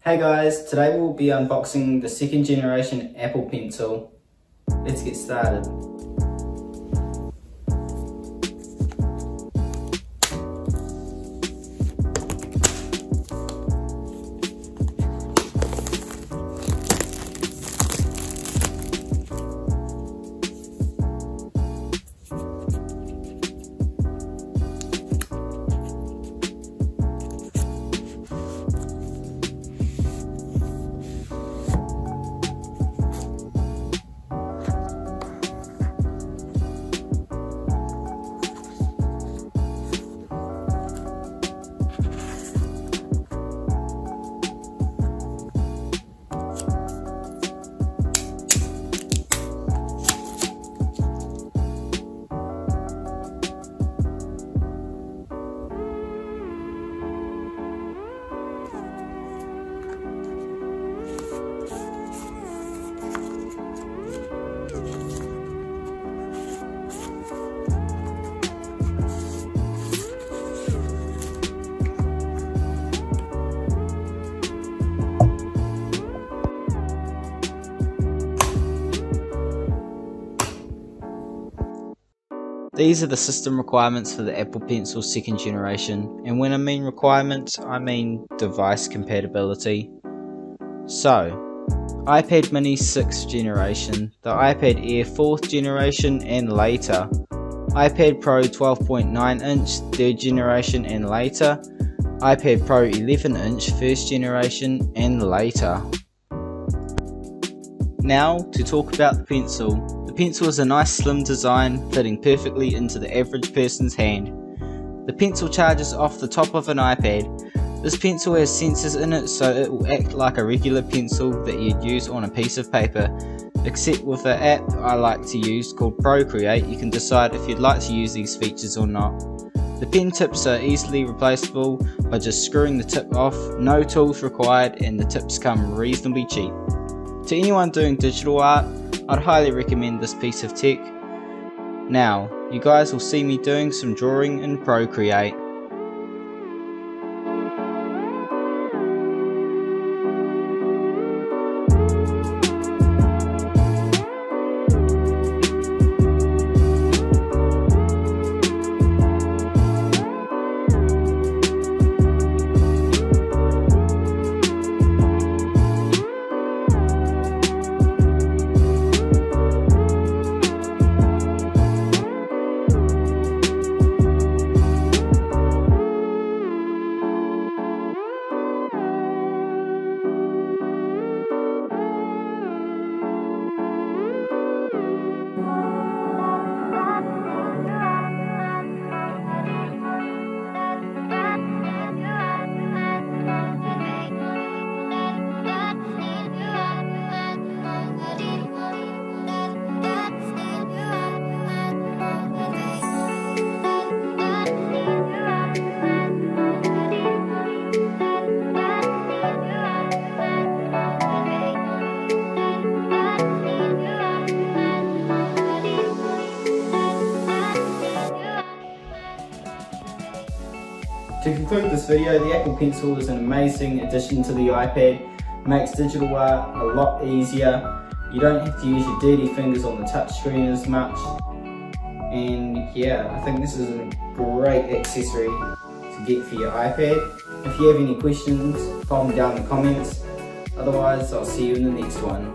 Hey guys, today we'll be unboxing the second generation Apple Pencil. Let's get started. These are the system requirements for the Apple Pencil second generation, and when I mean requirements, I mean device compatibility. So, iPad mini 6th generation, the iPad Air 4th generation and later, iPad Pro 12.9 inch 3rd generation and later, iPad Pro 11 inch 1st generation and later. Now to talk about the pencil. The pencil is a nice slim design fitting perfectly into the average person's hand. The pencil charges off the top of an iPad. This pencil has sensors in it, so it will act like a regular pencil that you'd use on a piece of paper, except with the app I like to use called Procreate. You can decide if you'd like to use these features or not. The pen tips are easily replaceable by just screwing the tip off, no tools required, and the tips come reasonably cheap. To anyone doing digital art, I'd highly recommend this piece of tech. Now, you guys will see me doing some drawing in Procreate. To conclude this video, the Apple Pencil is an amazing addition to the iPad. It makes digital art a lot easier. You don't have to use your dirty fingers on the touchscreen as much. And yeah, I think this is a great accessory to get for your iPad. If you have any questions, comment down in the comments. Otherwise, I'll see you in the next one.